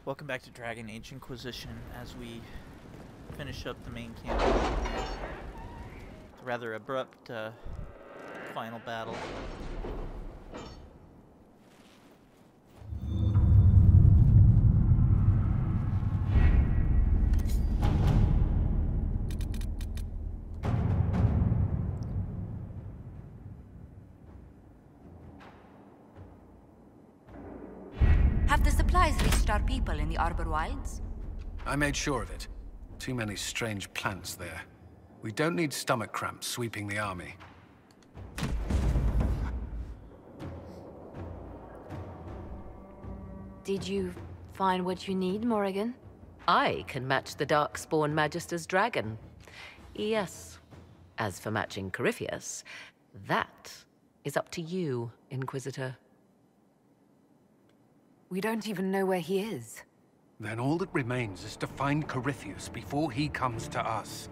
Welcome back to Dragon Age Inquisition as we finish up the main campaign. It's a rather abrupt final battle. Have the supplies reached our people in the Arbor Wilds? I made sure of it. Too many strange plants there. We don't need stomach cramps sweeping the army. Did you find what you need, Morrigan? I can match the Darkspawn Magister's dragon. Yes. As for matching Corypheus, that is up to you, Inquisitor. We don't even know where he is. Then all that remains is to find Corypheus before he comes to us.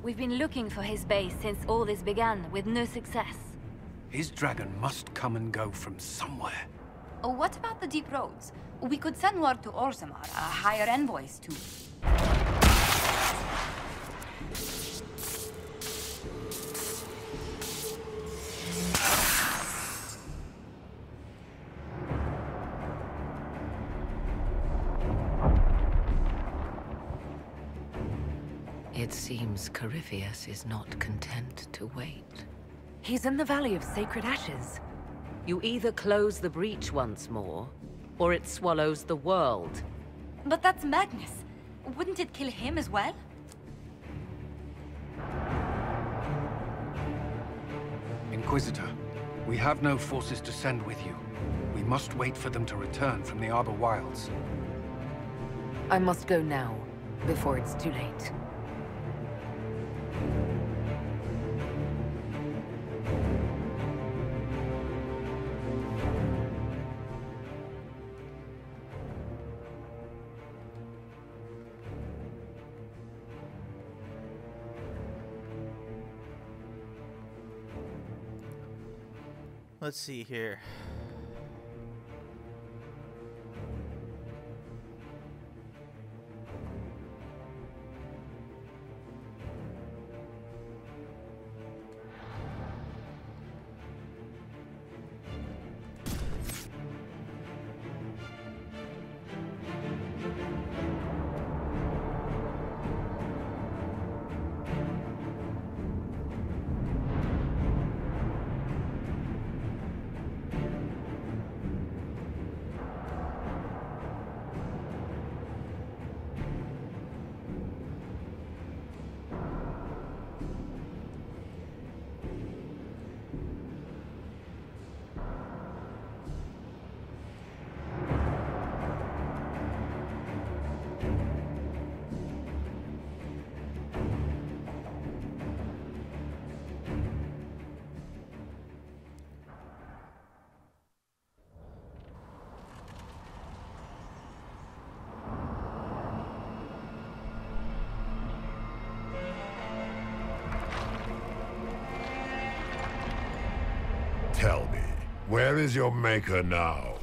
We've been looking for his base since all this began, with no success. His dragon must come and go from somewhere. Oh, what about the deep roads? We could send word to Orzammar, hire envoys too. It seems Corypheus is not content to wait. He's in the Valley of Sacred Ashes. You either close the breach once more, or it swallows the world. But that's Magnus. Wouldn't it kill him as well? Inquisitor, we have no forces to send with you. We must wait for them to return from the Arbor Wilds. I must go now, before it's too late. Let's see here. Tell me, where is your maker now?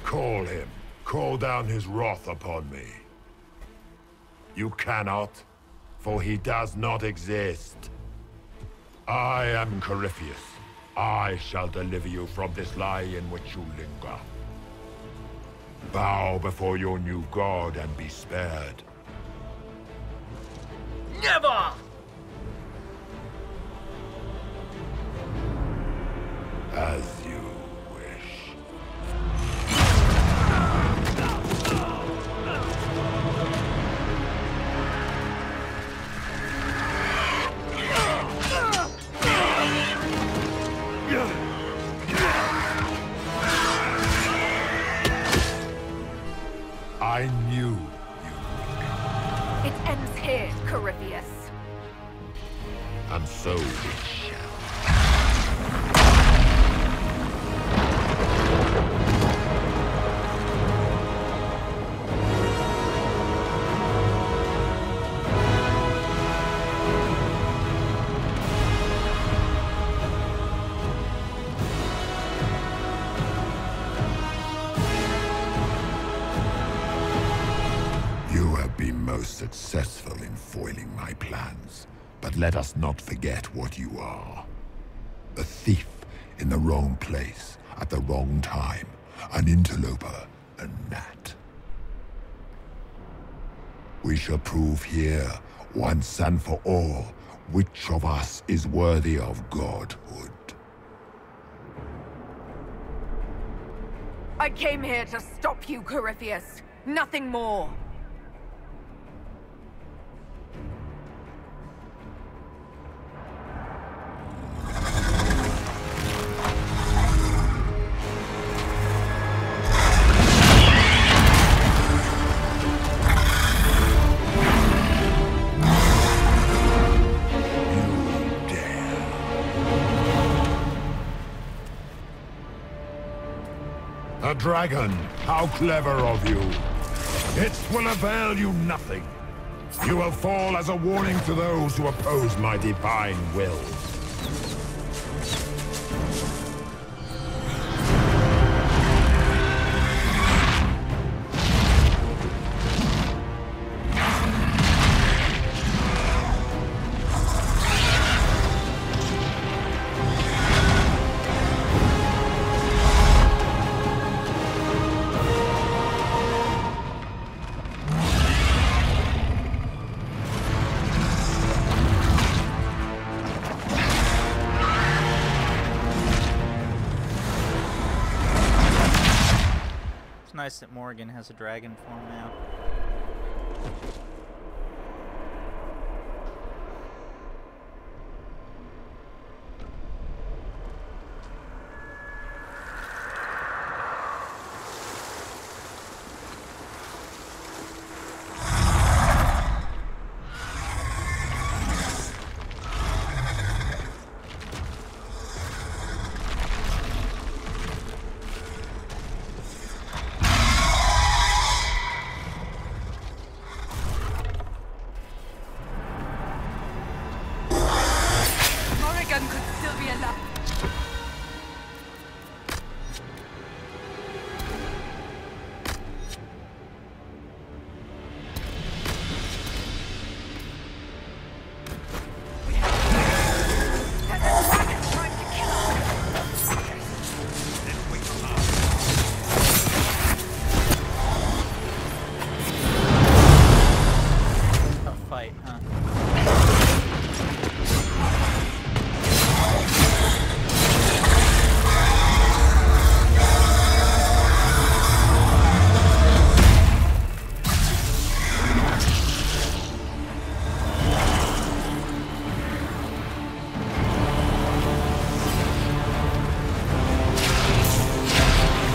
Call him. Call down his wrath upon me. You cannot, for he does not exist. I am Corypheus. I shall deliver you from this lie in which you linger. Bow before your new god and be spared. Never! As you wish. I knew you would. It ends here, Corypheus. And so it shall. most successful in foiling my plans. But let us not forget what you are. A thief in the wrong place, at the wrong time. An interloper, a gnat. We shall prove here, once and for all, which of us is worthy of godhood. I came here to stop you, Corypheus. Nothing more. A dragon! How clever of you! It will avail you nothing. You will fall as a warning to those who oppose my divine will. It's nice that Morgan has a dragon form now.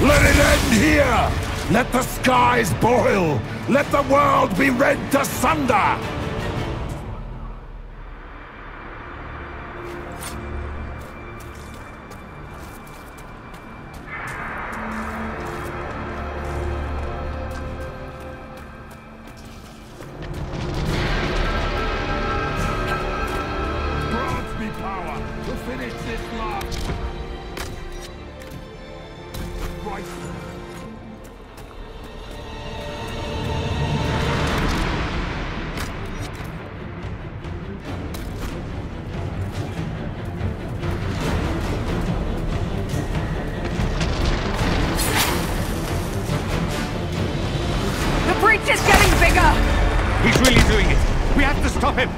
Let it end here! Let the skies boil! Let the world be rent asunder! Grant me power to finish this last... Right. The breach is getting bigger! He's really doing it! We have to stop him!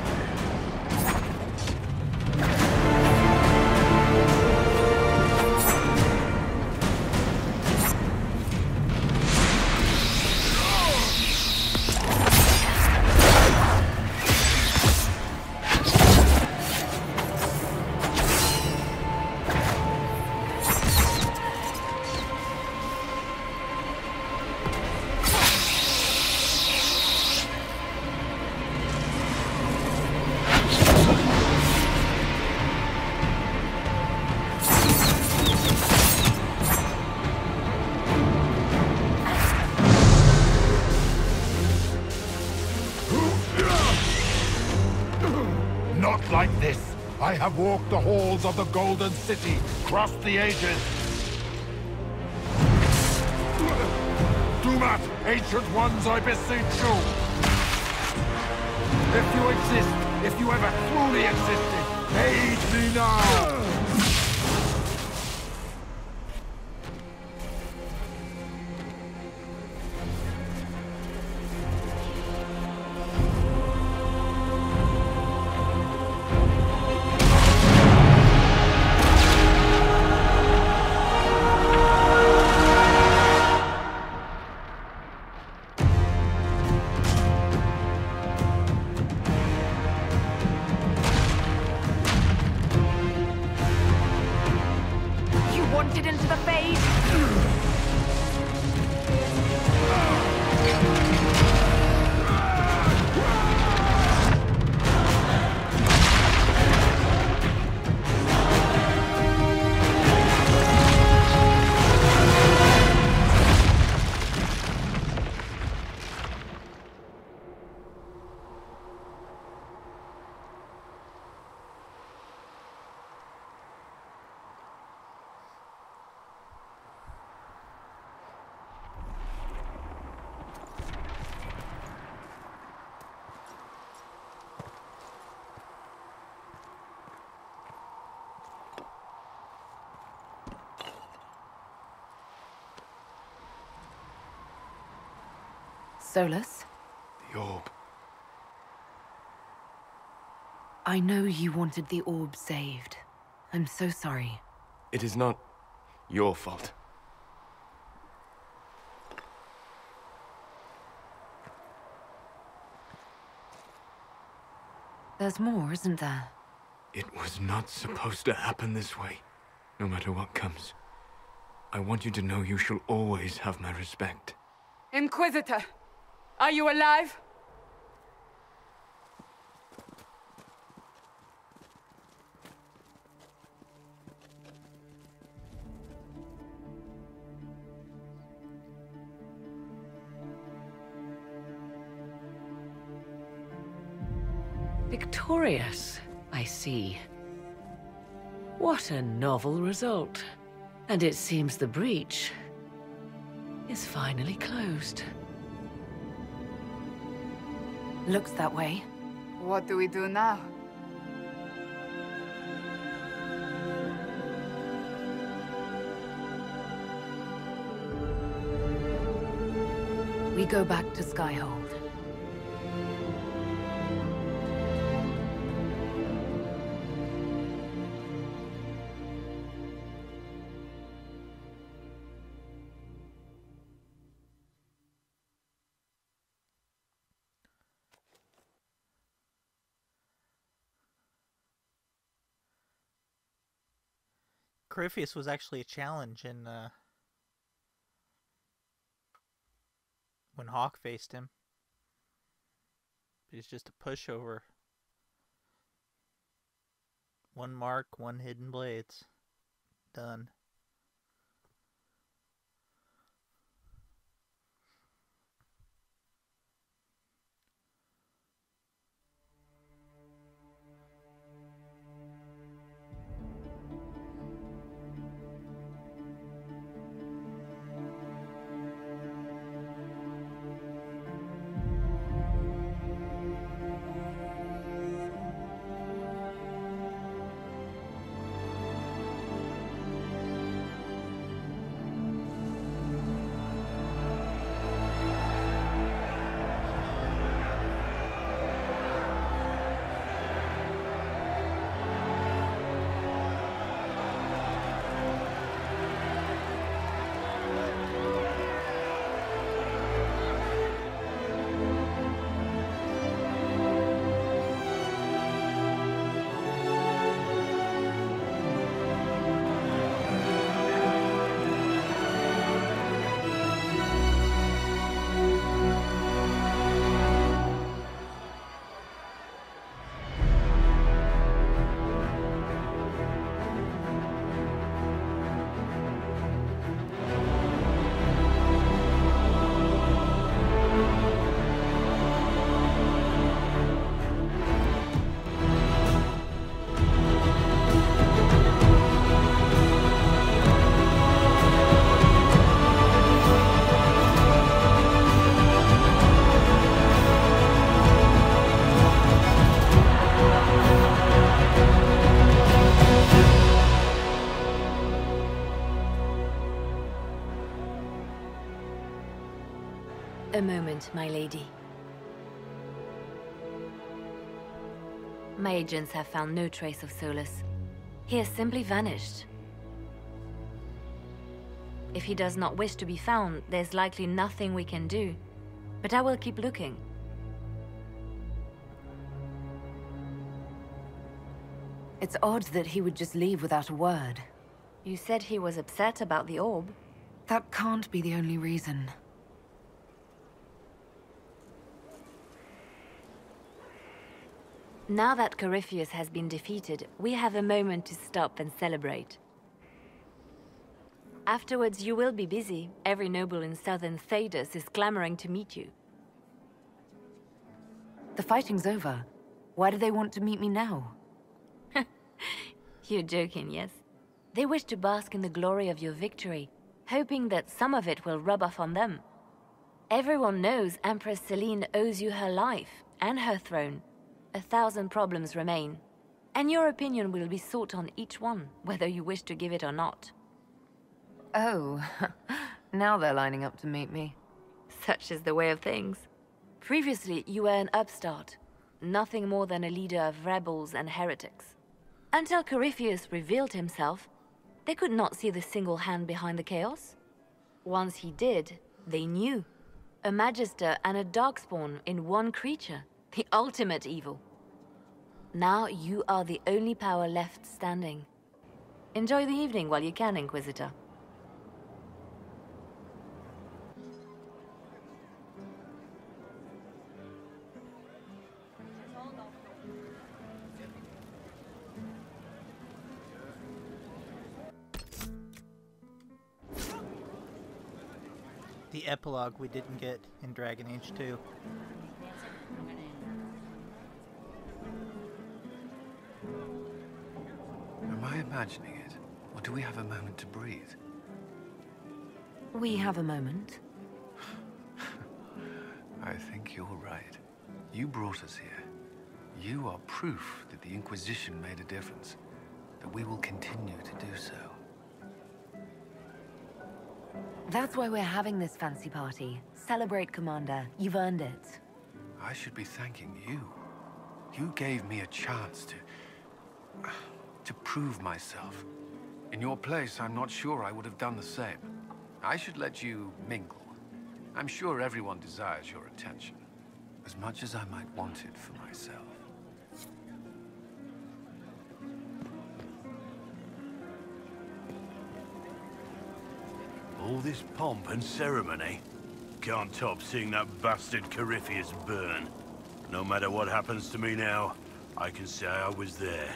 Not like this. I have walked the halls of the Golden City, crossed the ages. Do not, ancient ones, I beseech you. If you exist, if you ever truly existed, aid me now! Wanted into the fade. Solus? The orb. I know you wanted the orb saved. I'm so sorry. It is not your fault. There's more, isn't there? It was not supposed to happen this way, no matter what comes. I want you to know you shall always have my respect. Inquisitor! Are you alive? Victorious, I see. What a novel result. And it seems the breach is finally closed. Looks that way. What do we do now? We go back to Skyhold. Corypheus was actually a challenge in when Hawk faced him. He's just a pushover. One mark, one hidden blades. Done. A moment, my lady. My agents have found no trace of Solus. He has simply vanished. If he does not wish to be found, there's likely nothing we can do. But I will keep looking. It's odd that he would just leave without a word. You said he was upset about the orb. That can't be the only reason. Now that Corypheus has been defeated, we have a moment to stop and celebrate. Afterwards, you will be busy. Every noble in southern Thedas is clamoring to meet you. The fighting's over. Why do they want to meet me now? You're joking, yes? They wish to bask in the glory of your victory, hoping that some of it will rub off on them. Everyone knows Empress Celine owes you her life and her throne. 1,000 problems remain, and your opinion will be sought on each one, whether you wish to give it or not. Oh, now they're lining up to meet me. Such is the way of things. Previously, you were an upstart, nothing more than a leader of rebels and heretics. Until Corypheus revealed himself, they could not see the single hand behind the chaos. Once he did, they knew. A Magister and a Darkspawn in one creature, the ultimate evil. Now you are the only power left standing. Enjoy the evening while you can, Inquisitor. The epilogue we didn't get in Dragon Age 2. Am I imagining it? Or do we have a moment to breathe? We have a moment. I think you're right. You brought us here. You are proof that the Inquisition made a difference. That we will continue to do so. That's why we're having this fancy party. Celebrate, Commander. You've earned it. I should be thanking you. You gave me a chance to prove myself. In your place, I'm not sure I would have done the same. I should let you mingle. I'm sure everyone desires your attention, as much as I might want it for myself. All this pomp and ceremony can't top seeing that bastard Corypheus burn. No matter what happens to me now, I can say I was there.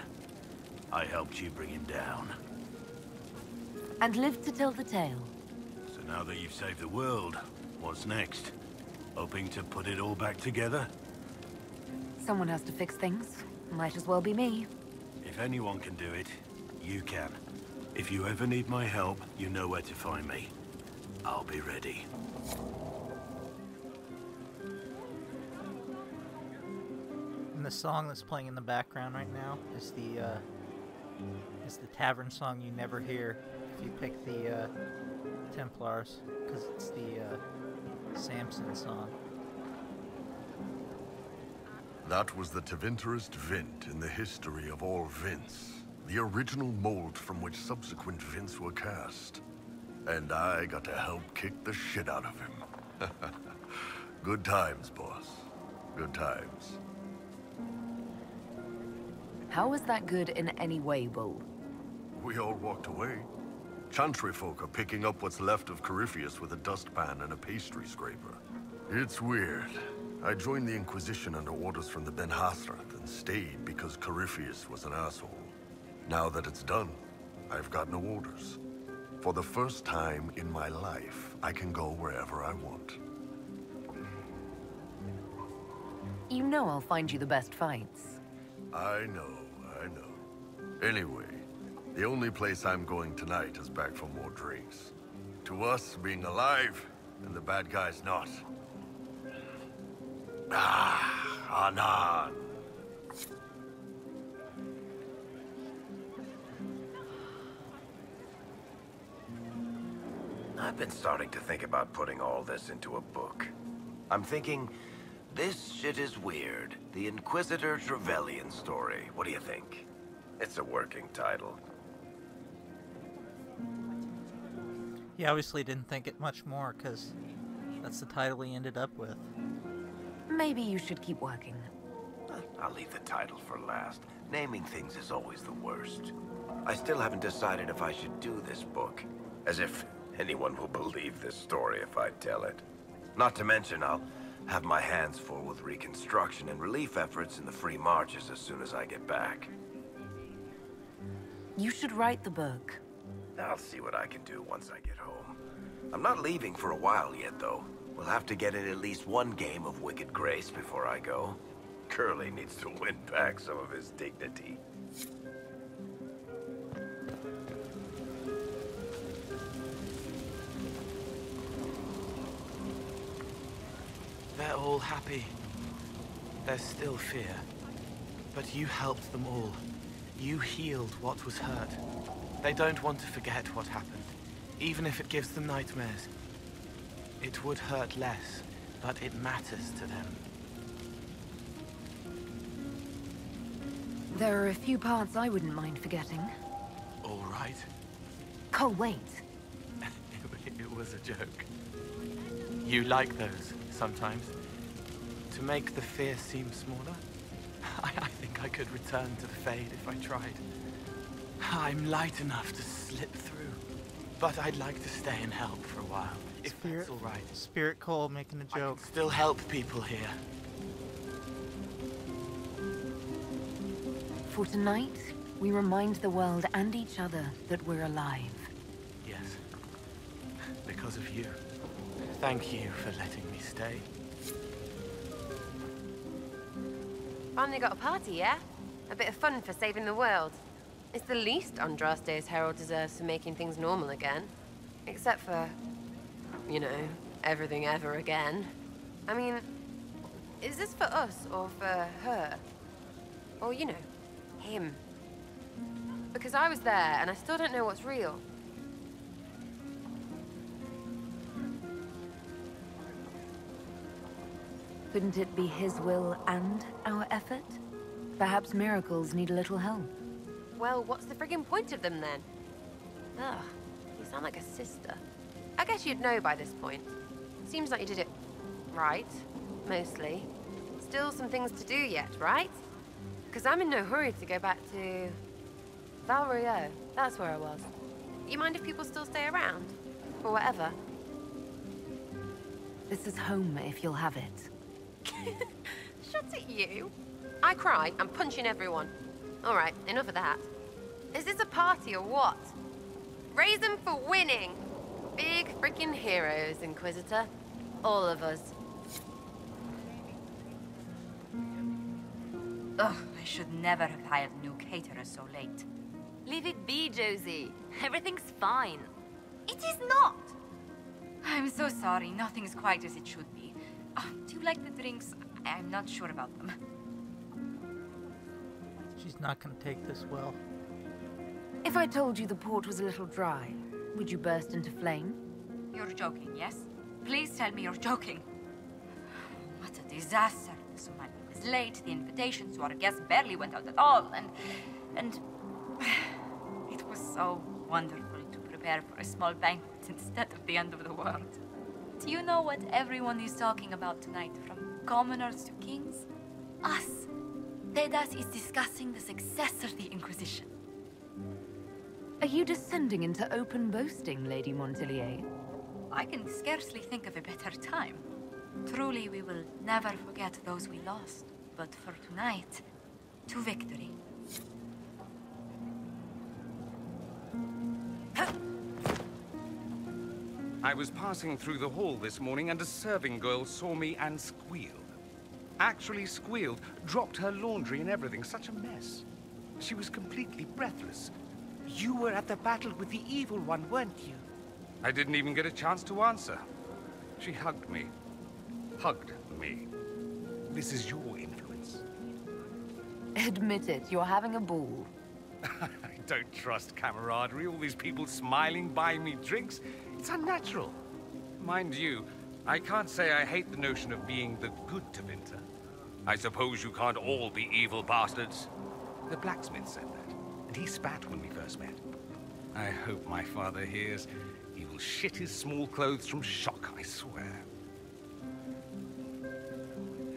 I helped you bring him down. And live to tell the tale. So now that you've saved the world, what's next? Hoping to put it all back together? Someone has to fix things. Might as well be me. If anyone can do it, you can. If you ever need my help, you know where to find me. I'll be ready. And the song that's playing in the background right now is the tavern song you never hear if you pick the Templars, because it's the Samson song. That was the Tevinterest Vint in the history of all Vints. The original mold from which subsequent Vints were cast. And I got to help kick the shit out of him. Good times, boss. Good times. How was that good in any way, Bull? We all walked away. Chantry folk are picking up what's left of Corypheus with a dustpan and a pastry scraper. It's weird. I joined the Inquisition under orders from the Ben Hathrath and stayed because Corypheus was an asshole. Now that it's done, I've got no orders. For the first time in my life, I can go wherever I want. You know I'll find you the best fights. I know. Anyway, the only place I'm going tonight is back for more drinks. To us, being alive, and the bad guys not. Anan. I've been starting to think about putting all this into a book. I'm thinking, this shit is weird. The Inquisitor Trevelyan story. What do you think? It's a working title. He obviously didn't think it much more, because that's the title he ended up with. Maybe you should keep working. I'll leave the title for last. Naming things is always the worst. I still haven't decided if I should do this book. As if anyone will believe this story if I tell it. Not to mention, I'll have my hands full with reconstruction and relief efforts in the Free Marches as soon as I get back. You should write the book. I'll see what I can do once I get home. I'm not leaving for a while yet, though. We'll have to get in at least one game of Wicked Grace before I go. Curly needs to win back some of his dignity. They're all happy. There's still fear. But you helped them all. You healed what was hurt. They don't want to forget what happened, even if it gives them nightmares. It would hurt less, but it matters to them. There are a few parts I wouldn't mind forgetting. All right. Cole, wait. It was a joke. You like those, sometimes. To make the fear seem smaller? I think I could return to the Fade if I tried. I'm light enough to slip through. But I'd like to stay and help for a while, if that's all right. Spirit Cole making a joke. I can still help people here. For tonight, we remind the world and each other that we're alive. Yes. Because of you. Thank you for letting me stay. Finally got a party, yeah? A bit of fun for saving the world. It's the least Andraste's Herald deserves for making things normal again. Except for, you know, everything ever again. I mean, is this for us or for her? Or, you know, him? Because I was there and I still don't know what's real. Couldn't it be his will and our effort? Perhaps miracles need a little help. Well, what's the friggin' point of them then? Ugh, you sound like a sister. I guess you'd know by this point. Seems like you did it right, mostly. Still some things to do yet, right? Because I'm in no hurry to go back to... Val Rio. That's where I was. You mind if people still stay around? Or whatever? This is home if you'll have it. Shut at you. I cry, I'm punching everyone. All right, enough of that. Is this a party or what? Raise them for winning. Big freaking heroes, Inquisitor. All of us. Ugh, I should never have hired new caterers so late. Leave it be, Josie. Everything's fine. It is not! I'm so sorry, nothing's quite as it should be. Do you like the drinks? I'm not sure about them. She's not gonna take this well. If I told you the port was a little dry, would you burst into flame? You're joking, yes? Please tell me you're joking. What a disaster. So my was late, the invitations to our guests barely went out at all, and it was so wonderful to prepare for a small banquet instead of the end of the world. Do you know what everyone is talking about tonight, from commoners to kings? Us. Tedas is discussing the success of the Inquisition. Are you descending into open boasting, Lady Montelier? I can scarcely think of a better time. Truly, we will never forget those we lost. But for tonight, to victory. I was passing through the hall this morning and a serving girl saw me and squealed. Actually squealed, dropped her laundry and everything, such a mess. She was completely breathless. You were at the battle with the evil one, weren't you? I didn't even get a chance to answer. She hugged me. Hugged me. This is your influence. Admit it, you're having a ball. I don't trust camaraderie, all these people smiling, buying me drinks. It's unnatural. Mind you, I can't say I hate the notion of being the good Tevinter. I suppose you can't all be evil bastards. The blacksmith said that, and he spat when we first met. I hope my father hears. He will shit his small clothes from shock, I swear.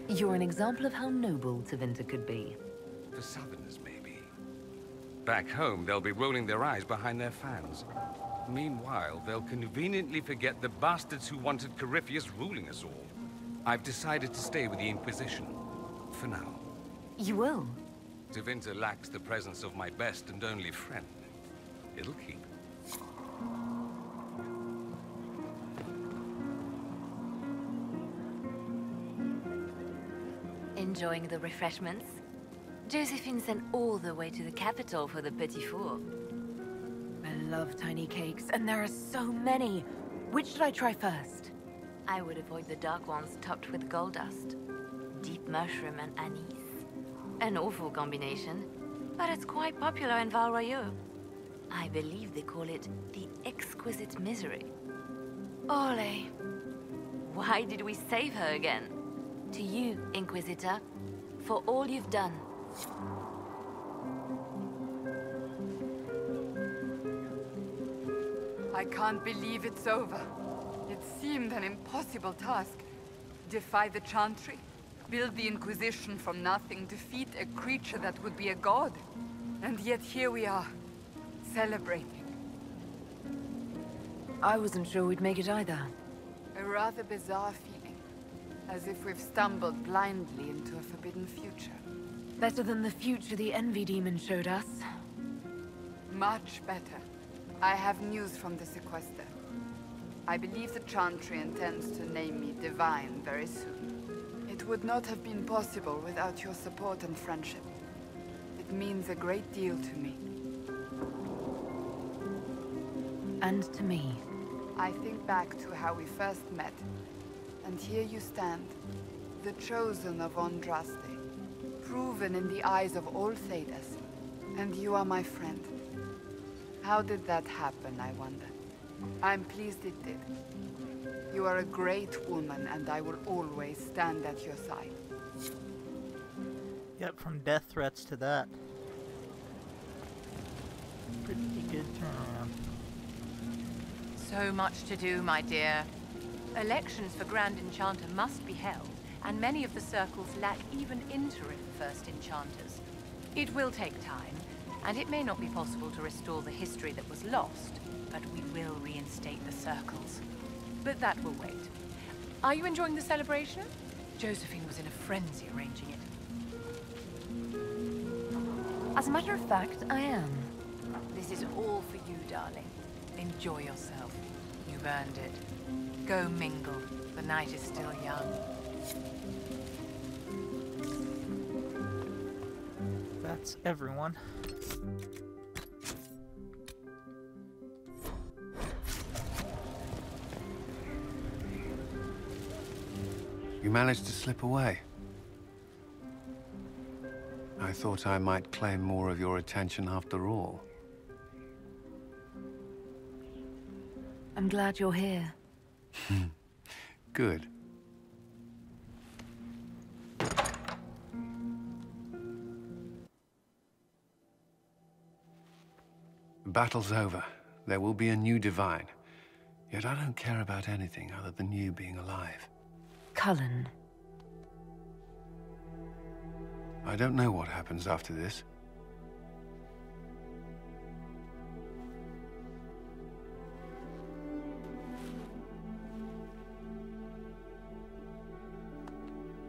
You're an example of how noble Tevinter could be. For Southerners, maybe. Back home, they'll be rolling their eyes behind their fans. Meanwhile, they'll conveniently forget the bastards who wanted Corypheus ruling us all. I've decided to stay with the Inquisition. For now. You will? Tevinter lacks the presence of my best and only friend. It'll keep. Enjoying the refreshments? Josephine sent all the way to the capital for the petit four. I love tiny cakes, and there are so many. Which should I try first? I would avoid the dark ones topped with gold dust. Deep mushroom and anise. An awful combination, but it's quite popular in Val Royeaux. I believe they call it the exquisite misery. Ole! Why did we save her again? To you, Inquisitor, for all you've done. I can't believe it's over. It seemed an impossible task. Defy the Chantry, build the Inquisition from nothing, defeat a creature that would be a god. And yet here we are, celebrating. I wasn't sure we'd make it either. A rather bizarre feeling, as if we've stumbled blindly into a forbidden future. Better than the future the Envy Demon showed us. Much better. I have news from the Sequester. I believe the Chantry intends to name me Divine very soon. It would not have been possible without your support and friendship. It means a great deal to me. And to me. I think back to how we first met, and here you stand, the chosen of Andraste, proven in the eyes of all Thedas, and you are my friend. How did that happen, I wonder? I'm pleased it did. You are a great woman, and I will always stand at your side. Yep, from death threats to that. Pretty good turnaround. So much to do, my dear. Elections for Grand Enchanter must be held, and many of the circles lack even interim First Enchanters. It will take time, and it may not be possible to restore the history that was lost, but we will reinstate the circles. But that will wait. Are you enjoying the celebration? Josephine was in a frenzy arranging it. As a matter of fact, I am. This is all for you, darling. Enjoy yourself. You've earned it. Go mingle. The night is still young. That's everyone. You managed to slip away. I thought I might claim more of your attention after all. I'm glad you're here. Good. The battle's over. There will be a new Divine. Yet I don't care about anything other than you being alive. Cullen. I don't know what happens after this.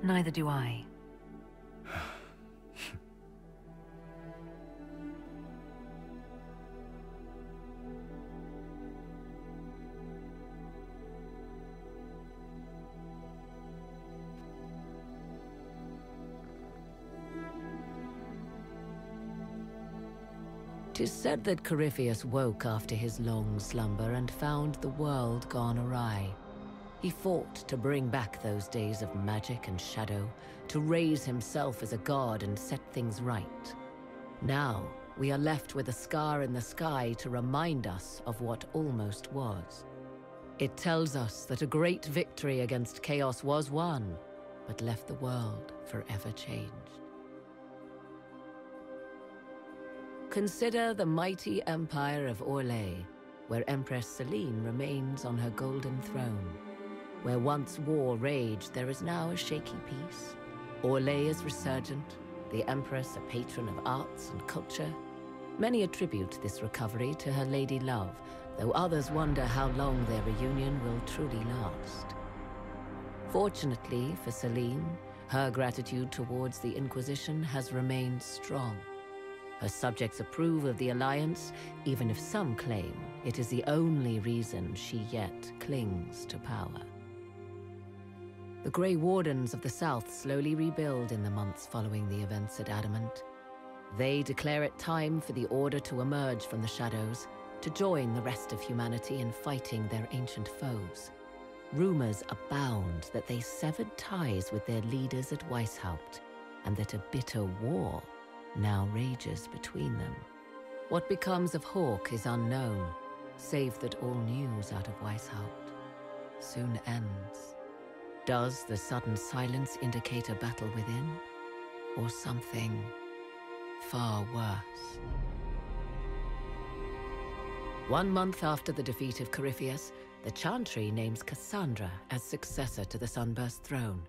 Neither do I. Tis said that Corypheus woke after his long slumber and found the world gone awry. He fought to bring back those days of magic and shadow, to raise himself as a god and set things right. Now, we are left with a scar in the sky to remind us of what almost was. It tells us that a great victory against chaos was won, but left the world forever changed. Consider the mighty empire of Orlais, where Empress Celine remains on her golden throne. Where once war raged, there is now a shaky peace. Orlais is resurgent, the Empress a patron of arts and culture. Many attribute this recovery to her lady love, though others wonder how long their reunion will truly last. Fortunately for Celine, her gratitude towards the Inquisition has remained strong. Her subjects approve of the alliance, even if some claim it is the only reason she yet clings to power. The Grey Wardens of the South slowly rebuild in the months following the events at Adamant. They declare it time for the Order to emerge from the shadows, to join the rest of humanity in fighting their ancient foes. Rumors abound that they severed ties with their leaders at Weishaupt, and that a bitter war now rages between them. What becomes of Hawke is unknown, save that all news out of Weishaupt soon ends. Does the sudden silence indicate a battle within, or something far worse? 1 month after the defeat of Corypheus, the Chantry names Cassandra as successor to the Sunburst throne.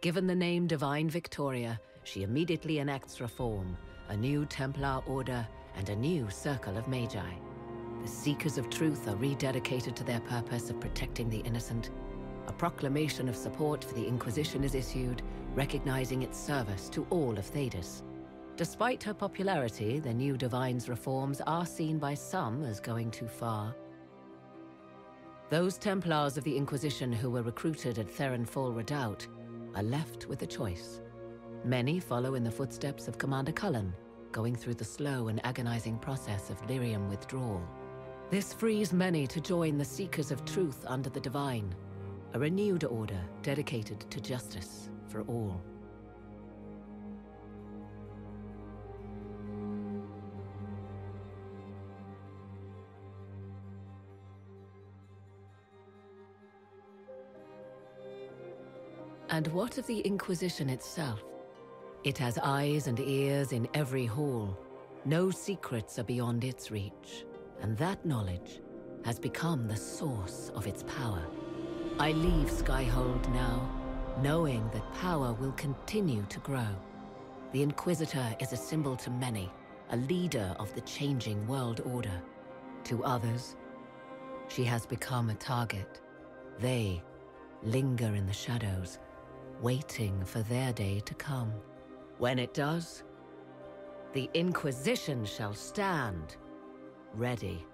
Given the name Divine Victoria, she immediately enacts reform, a new Templar order, and a new circle of Magi. The Seekers of Truth are rededicated to their purpose of protecting the innocent. A proclamation of support for the Inquisition is issued, recognizing its service to all of Thedas. Despite her popularity, the new Divine's reforms are seen by some as going too far. Those Templars of the Inquisition who were recruited at Therenfall Redoubt are left with a choice. Many follow in the footsteps of Commander Cullen, going through the slow and agonizing process of lyrium withdrawal. This frees many to join the Seekers of Truth under the Divine, a renewed order dedicated to justice for all. And what of the Inquisition itself? It has eyes and ears in every hall. No secrets are beyond its reach, and that knowledge has become the source of its power. I leave Skyhold now, knowing that power will continue to grow. The Inquisitor is a symbol to many, a leader of the changing world order. To others, she has become a target. They linger in the shadows, waiting for their day to come. When it does, the Inquisition shall stand ready.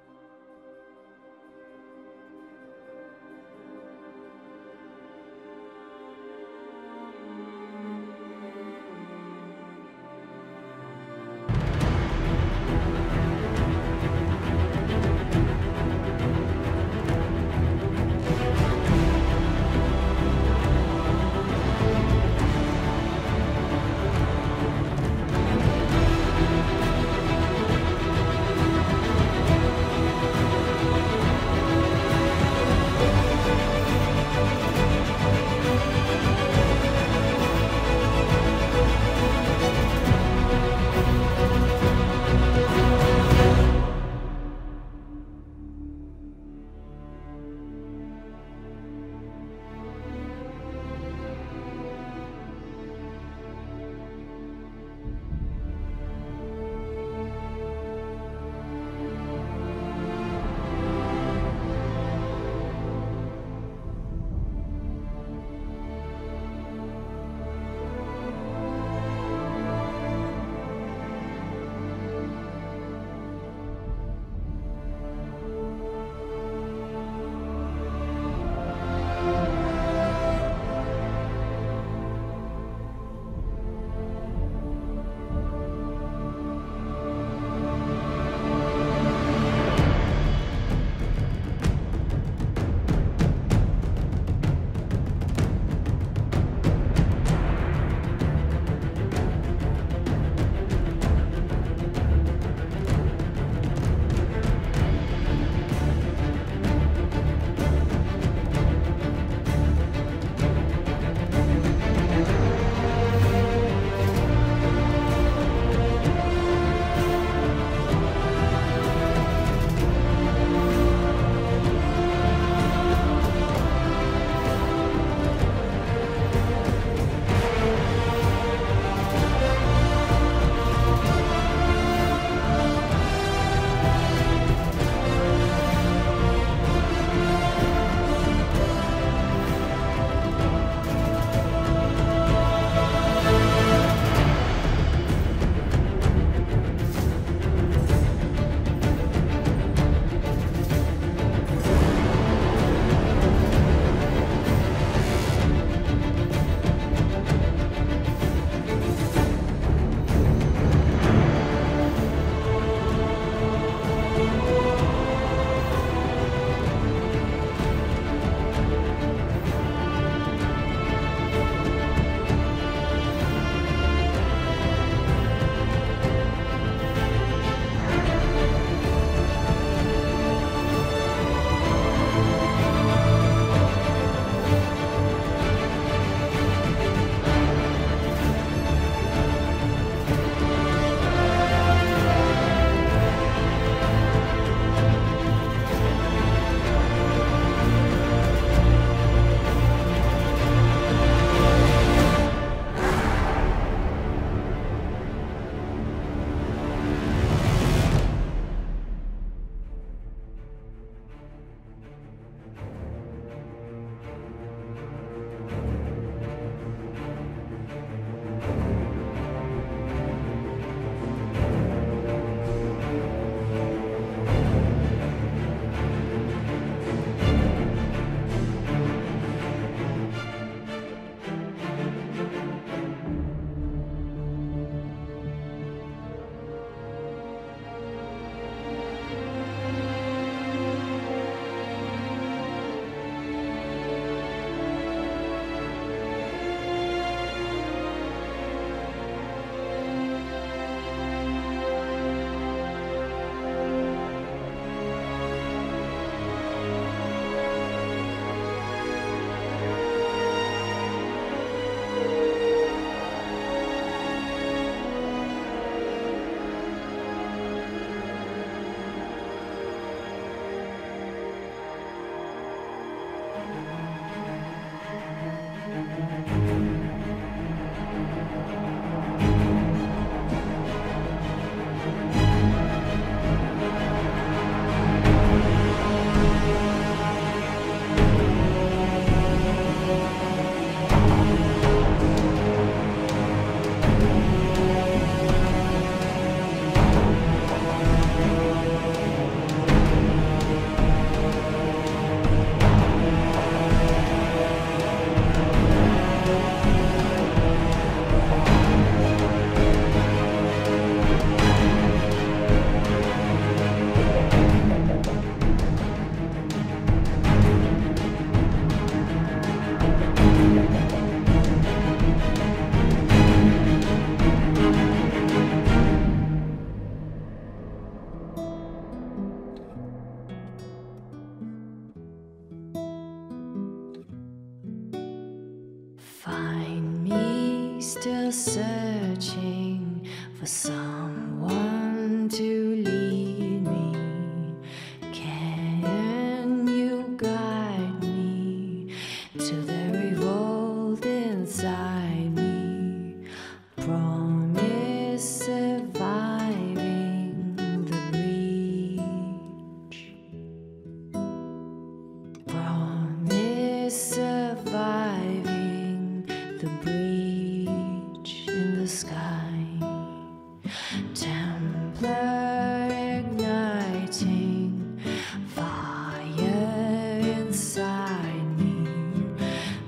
still searching for someone to lead me? Can you guide me to the revolt inside me? Promise surviving the breach. Promise surviving the breach in the sky. Templar igniting fire inside me.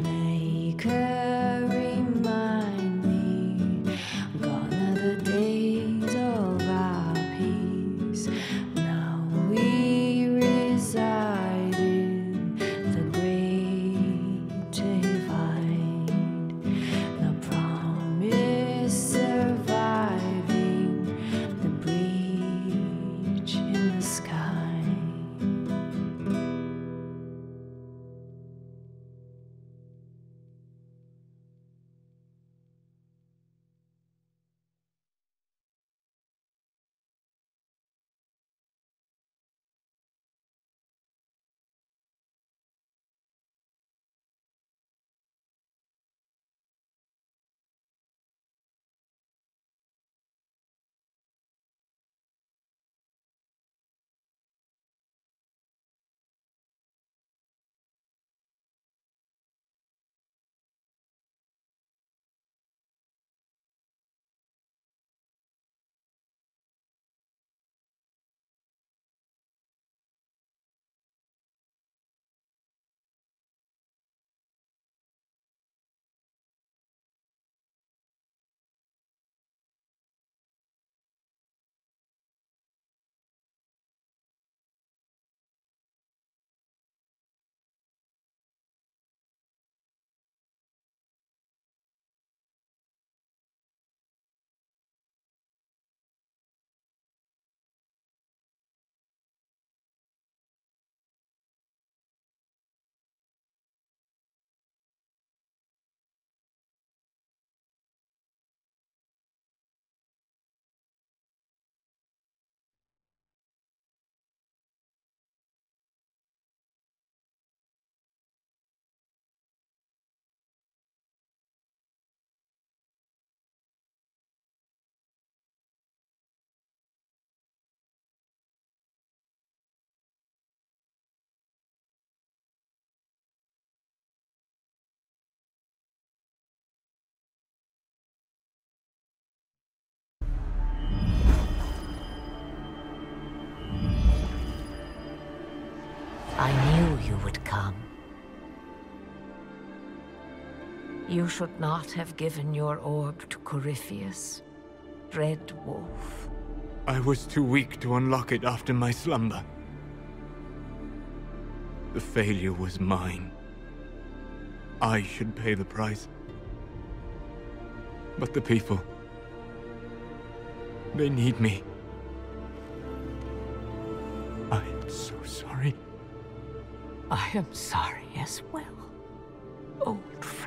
Maker remind me, gone are the days of our peace. Now we reside in the great divide. The promise surviving the breach in the sky. I knew you would come. You should not have given your orb to Corypheus, Red Wolf. I was too weak to unlock it after my slumber. The failure was mine. I should pay the price. But the people... they need me. I am so sorry. I am sorry as well, old friend.